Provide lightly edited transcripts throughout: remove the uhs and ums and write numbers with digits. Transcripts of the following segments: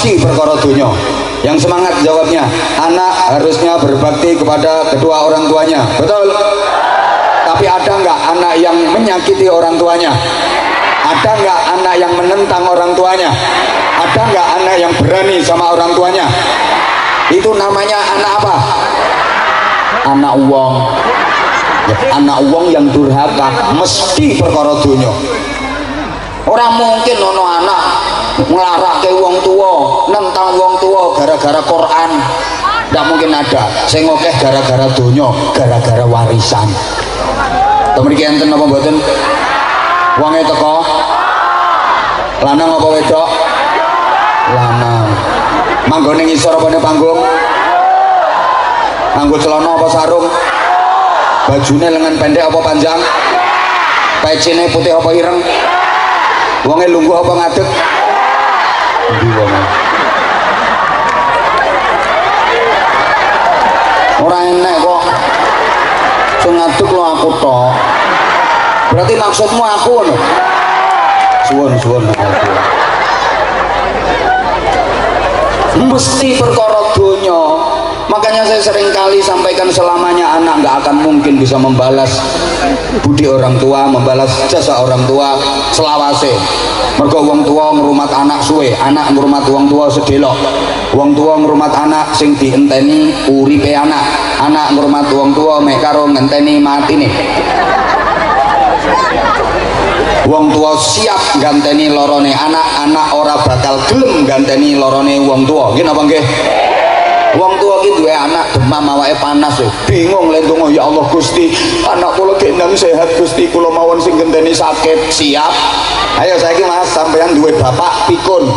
mesti perkara dunya. Yang semangat jawabnya, anak harusnya berbakti kepada kedua orang tuanya, betul? Tapi ada nggak anak yang menyakiti orang tuanya? Ada nggak anak yang menentang orang tuanya? Ada nggak anak yang berani sama orang tuanya? Itu namanya anak apa? Anak wong. Ya, anak wong yang durhaka mesti perkara dunya. Orang mungkin ono anak ngelarake wong tua, nentang wong tua gara-gara Quran. Tidak mungkin ada. Saya ngokeh gara-gara dunya, gara-gara warisan. Kemudian enten apa mboten? Wonge teko lanang apa wedok? Lanang. Manggone ngisor apa ning panggung? Nganggo celana apa sarung? Bajune lengan pendek apa panjang? Pecine putih apa ireng? Wonge lungguh apa ngadeg? Endi wonge? Ora enek kok. Sing ngadeg lo aku tok. Berarti maksudmu aku lho. Suwun aku. Mesti perkara donya. Makanya saya sering kali sampaikan selamanya anak nggak akan mungkin bisa membalas budi orang tua, membalas jasa orang tua selawase. Mergo wong tua ngrumat anak suwe, anak ngrumat wong tua sedelok. Wong tua ngrumat anak sing dienteni uripe anak, anak ngrumat wong tua mek karo ngenteni matine. Wong tua siap ganteni lorone anak, anak ora bakal gelem ganteni lorone wong tua. Nggih napa nggih? Wong tua ki duwe anak demam awake panas lho. Bingung le ndonga ya Allah Gusti, anak kula gendang sehat Gusti, kula mawon sing genteni sakit. Siap. Ayo saiki Mas sampeyan duwe bapak pikun.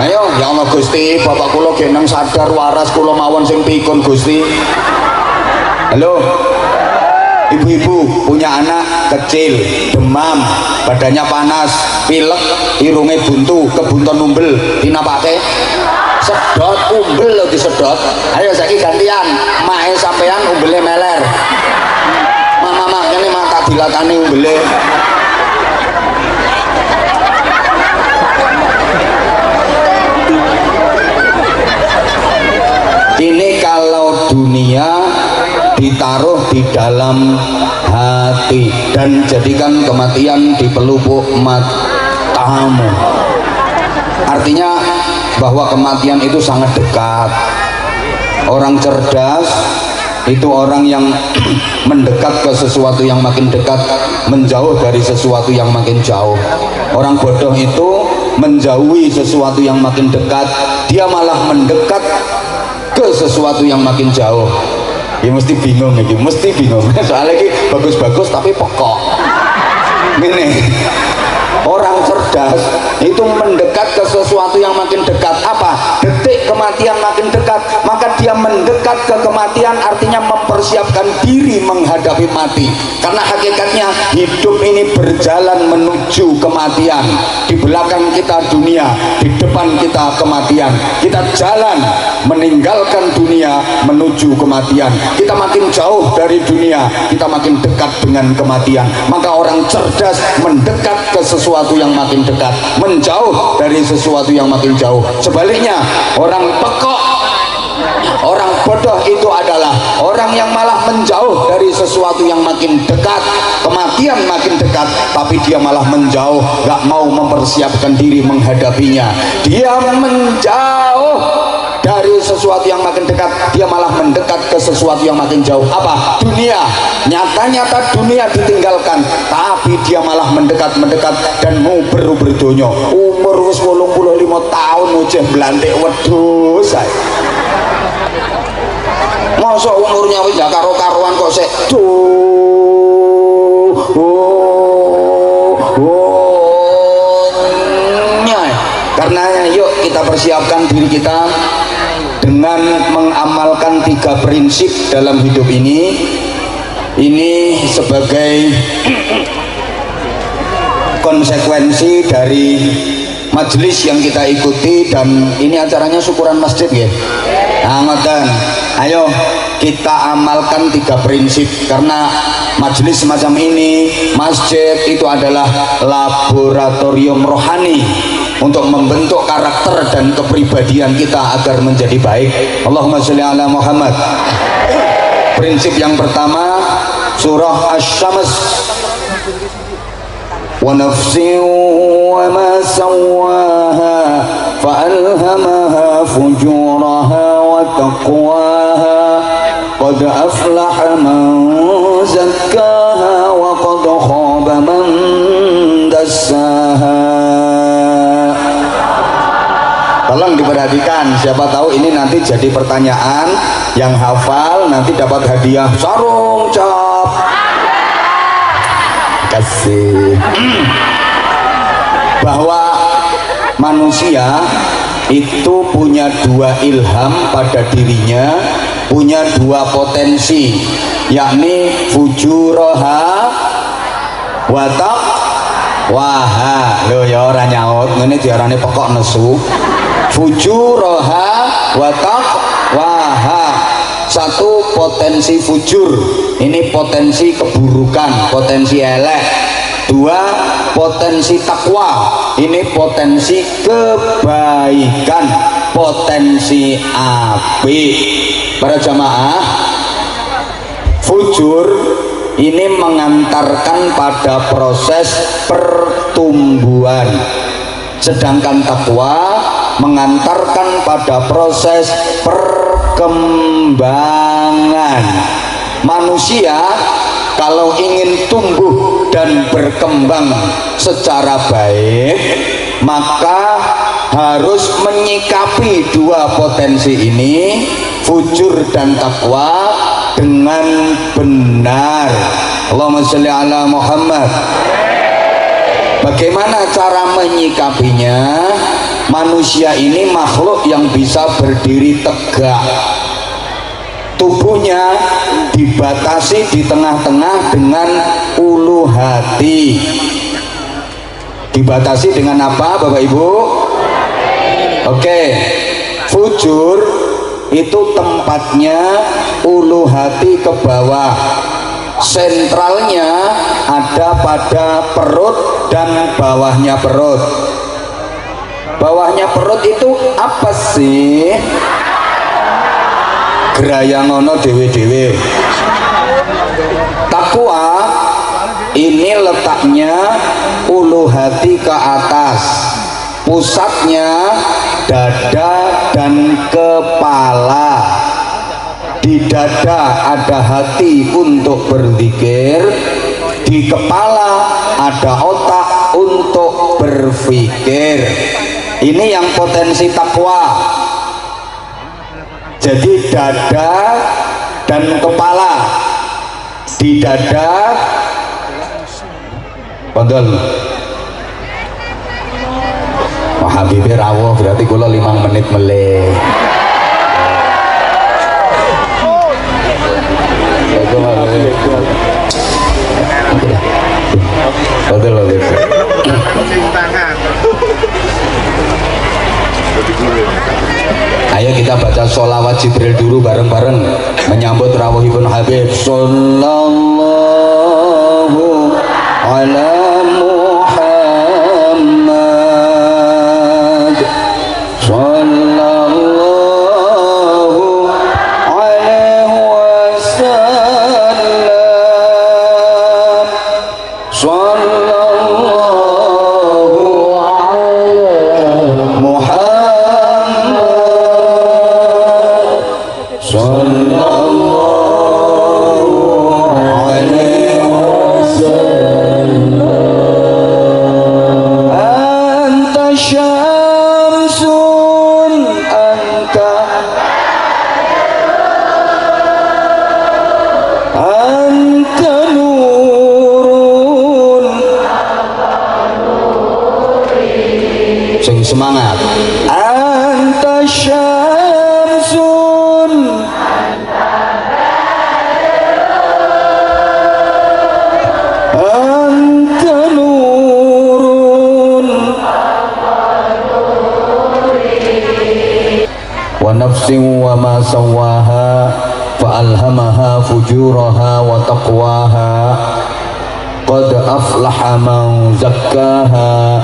Ayo ya Allah Gusti, bapak kula gendang sadar waras, kula mawon sing pikun Gusti. Halo. Ibu-ibu punya anak kecil, demam, badannya panas, pilek, irunge buntu, kebunton umbel, dinapake? Sedot umbel lo disedot. Ayo saiki gantian, mae sampean umbele meler. Mama kene mata dilakani umbele. Ini kalau dunia ditaruh di dalam hati dan jadikan kematian di pelupuk matamu. Artinya bahwa kematian itu sangat dekat. Orang cerdas itu orang yang mendekat ke sesuatu yang makin dekat, menjauh dari sesuatu yang makin jauh. Orang bodoh itu menjauhi sesuatu yang makin dekat, dia malah mendekat ke sesuatu yang makin jauh. Ya mesti bingung iki, mesti bingung. Soalnya iki bagus-bagus tapi pokok. Ini orang cerdas itu mendekat ke sesuatu yang makin dekat. Apa? Detik kematian makin dekat, maka dia mendekat ke kematian, artinya mempersiapkan diri menghadapi mati. Karena hakikatnya hidup ini berjalan menuju kematian. Di belakang kita dunia, di depan kita kematian. Kita jalan meninggalkan dunia menuju kematian. Kita makin jauh dari dunia, kita makin dekat dengan kematian. Maka orang cerdas mendekat ke sesuatu yang makin dekat, menjauh dari sesuatu yang makin jauh. Sebaliknya orang pekok, orang bodoh itu adalah orang yang malah menjauh dari sesuatu yang makin dekat, kematian makin dekat, tapi dia malah menjauh, gak mau mempersiapkan diri menghadapinya. Dia menjauh dari sesuatu yang makin dekat, dia malah mendekat ke sesuatu yang makin jauh. Apa? Dunia. Nyata-nyata dunia ditinggalkan, tapi dia malah mendekat dan mau berdunya. Umur wis 85 tahun ujeh blantik wedhus ae. Masa umurnya wis gak karo-karuan kok sik karena yuk kita persiapkan diri kita dengan mengamalkan 3 prinsip dalam hidup ini sebagai konsekuensi dari majelis yang kita ikuti. Dan ini acaranya syukuran masjid ya. Nah, ngoten. Ayo kita amalkan 3 prinsip, karena majelis semacam ini, masjid itu adalah laboratorium rohani. untuk membentuk karakter dan kepribadian kita agar menjadi baik. Allahumma sholli ala Muhammad. Prinsip yang pertama, surah Asy-Syams, wa nafsin wa ma sawwaha fa'alhamaha fujuraha wa taqwaha qad aflaha man zakkaha wa qad khaba man dassaha. Tolong diperhatikan, siapa tahu ini nanti jadi pertanyaan, yang hafal nanti dapat hadiah sarung cap. Kasih. Bahwa manusia itu punya dua ilham pada dirinya, punya dua potensi, yakni fujuraha wa taqwaha. Lho ya ora nyaut, ngene diarani pokok nesu. Fujuraha wa taqwaha. Satu, potensi fujur, ini potensi keburukan, potensi elek. Dua, potensi takwa, ini potensi kebaikan, potensi apik. Para jamaah, fujur ini mengantarkan pada proses pertumbuhan, sedangkan takwa mengantarkan pada proses perkembangan. Manusia kalau ingin tumbuh dan berkembang secara baik, maka harus menyikapi dua potensi ini, fujur dan takwa, dengan benar. Allahumma sholli ala Muhammad. Bagaimana cara menyikapinya? Manusia ini makhluk yang bisa berdiri tegak, tubuhnya dibatasi di tengah-tengah dengan ulu hati. Dibatasi dengan apa Bapak Ibu? Oke, fujur itu tempatnya ulu hati ke bawah, sentralnya ada pada perut dan bawahnya perut. Bawahnya perut itu apa sih? Geraya ngono dewe-dewe. Takwa ini letaknya ulu hati ke atas, pusatnya dada dan kepala. Di dada ada hati untuk berzikir, di kepala ada otak untuk berpikir. Ini yang potensi takwa. Jadi dada dan kepala. Di dada Pondol. Wah, Habibie rawuh berarti kula 5 menit meleh. Betul. Ayo kita baca sholawat Jibril dulu bareng-bareng menyambut rawuhipun Habib. Sallallahu ala Muhammad, sallallahu alaihi wasallam, sallallahu alaihi Muhammad, sallallahu alaihi wasallam. Anta syamsun, anta nurun. Sing semangat. Anta syamsun, anta nurun. Wa nafsin wa ma sawwaha fa'alhamaha fujuraha wa taqwaha qad aflaha man zakkaha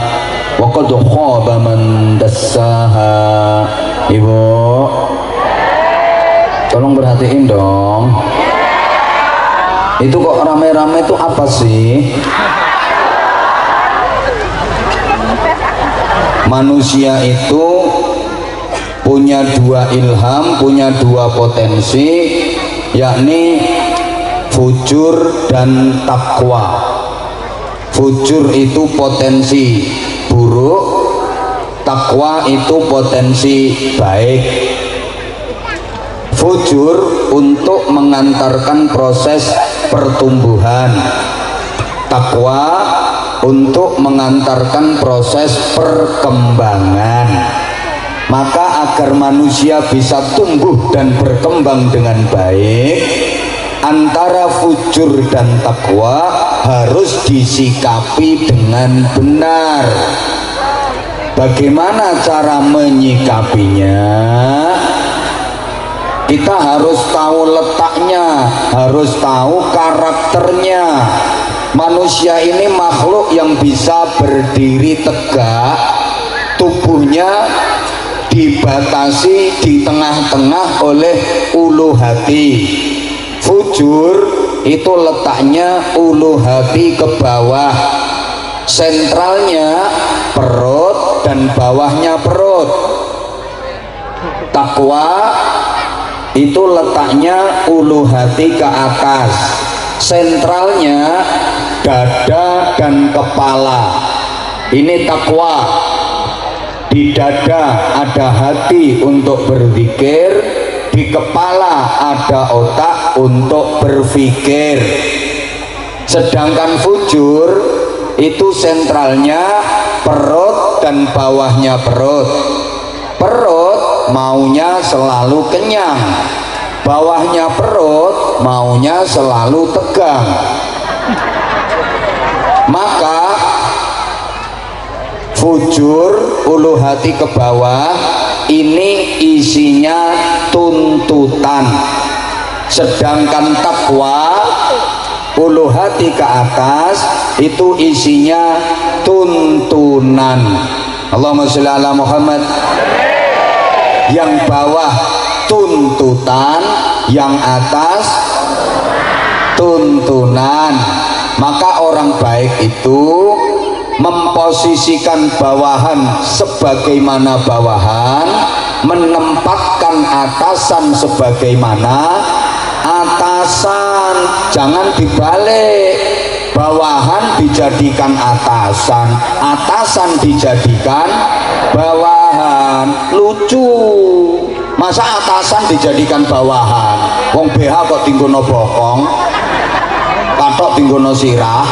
wa qad khaba man dassaha. Ibu tolong perhatiin dong, itu kok rame-rame itu apa sih? Manusia itu punya dua ilham, punya dua potensi, yakni fujur dan takwa. Fujur itu potensi buruk, takwa itu potensi baik. Fujur untuk mengantarkan proses pertumbuhan, takwa untuk mengantarkan proses perkembangan. Maka agar manusia bisa tumbuh dan berkembang dengan baik, antara fujur dan takwa harus disikapi dengan benar. Bagaimana cara menyikapinya? Kita harus tahu letaknya, harus tahu karakternya. Manusia ini makhluk yang bisa berdiri tegak, tubuhnya dibatasi di tengah-tengah oleh ulu hati. Fujur itu letaknya ulu hati ke bawah, sentralnya perut dan bawahnya perut. Takwa itu letaknya ulu hati ke atas, sentralnya dada dan kepala. Ini takwa. Di dada ada hati untuk berzikir, di kepala ada otak untuk berpikir. Sedangkan fujur itu sentralnya perut dan bawahnya perut. Perut maunya selalu kenyang, bawahnya perut maunya selalu tegang. Maka fujur ulu hati ke bawah ini isinya tuntutan, sedangkan takwa ulu hati ke atas itu isinya tuntunan. Allahumma sholli ala Muhammad. Yang bawah tuntutan, yang atas tuntunan. Maka orang baik itu memposisikan bawahan sebagaimana bawahan, menempatkan atasan sebagaimana atasan. Jangan dibalik, bawahan dijadikan atasan, atasan dijadikan bawahan. Lucu, masa atasan dijadikan bawahan? Wong BH kok tinggono bokong, katok tinggono sirah.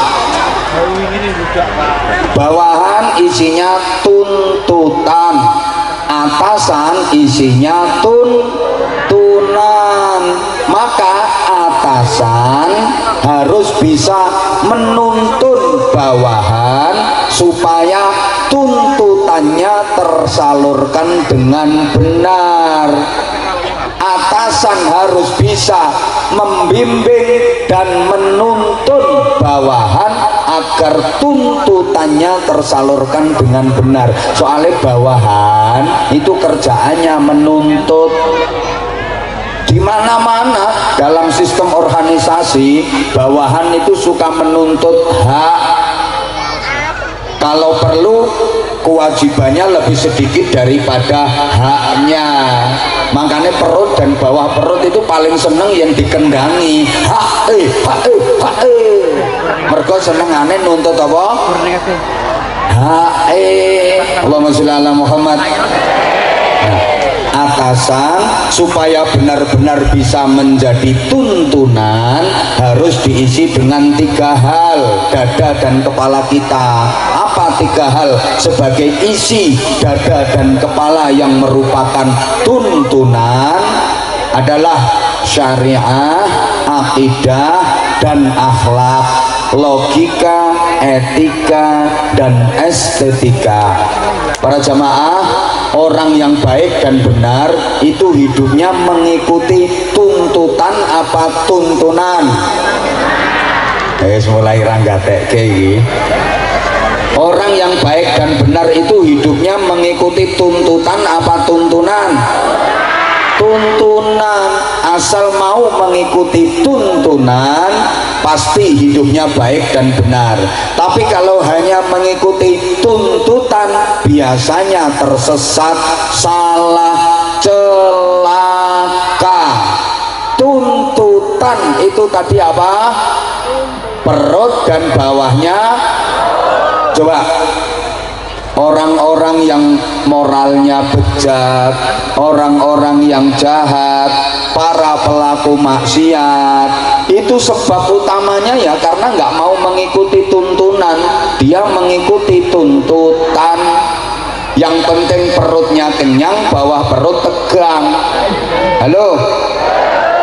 Bawahan isinya tuntutan, atasan isinya tuntunan. Maka atasan harus bisa menuntun bawahan supaya tuntutannya tersalurkan dengan benar. Atasan harus bisa membimbing dan menuntun bawahan agar tuntutannya tersalurkan dengan benar. Soalnya bawahan itu kerjaannya menuntut. Di mana-mana dalam sistem organisasi, bawahan itu suka menuntut hak. Kalau perlu kewajibannya lebih sedikit daripada haknya. Makanya perut dan bawah perut itu paling seneng yang dikendangi. Hak mereka senengane nuntut apa? Hak. Allahumma sholli ala Muhammad. Nah, atasan supaya benar-benar bisa menjadi tuntunan harus diisi dengan 3 hal, dada dan kepala kita. Apa 3 hal sebagai isi dada dan kepala yang merupakan tuntunan? Adalah syariah, akidah, dan akhlak, logika, etika, dan estetika. Para jamaah, orang yang baik dan benar itu hidupnya mengikuti tuntutan apa tuntunan? Mulai ranggatek iki. Orang yang baik dan benar itu hidupnya mengikuti tuntutan apa tuntunan? Tuntunan. Asal mau mengikuti tuntunan pasti hidupnya baik dan benar. Tapi kalau hanya mengikuti tuntutan biasanya tersesat, salah, celaka. Tuntutan itu tadi apa? Perut dan bawahnya. Coba orang-orang yang moralnya bejat, orang-orang yang jahat, para pelaku maksiat, itu sebab utamanya ya karena nggak mau mengikuti tuntunan, dia mengikuti tuntutan. Yang penting perutnya kenyang, bawah perut tegang. Halo,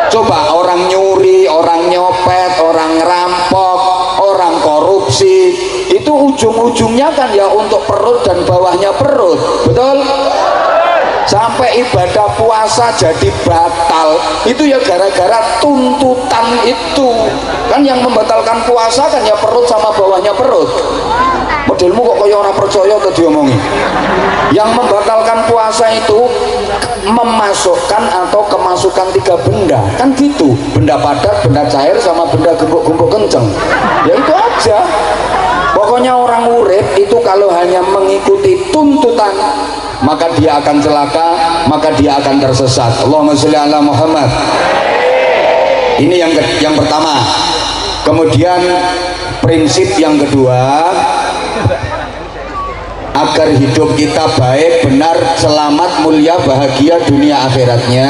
coba orang nyuri, orang nyopet, orang ngerampok, orang korupsi, itu ujung-ujungnya kan ya untuk perut dan bawahnya perut, betul? Sampai ibadah puasa jadi batal itu ya gara-gara tuntutan itu kan. Yang membatalkan puasa kan ya perut sama bawahnya perut. Modelmu kok kaya orang percaya tuh diomongi. Yang membatalkan puasa itu memasukkan atau kemasukan 3 benda kan gitu, benda padat, benda cair, sama benda gembok-gembok kenceng. Ya itu aja. Pokoknya orang urip itu kalau hanya mengikuti tuntutan maka dia akan celaka, maka dia akan tersesat. Allahumma sholli ala Muhammad. Ini yang pertama. Kemudian prinsip yang kedua, agar hidup kita baik, benar, selamat, mulia, bahagia dunia akhiratnya,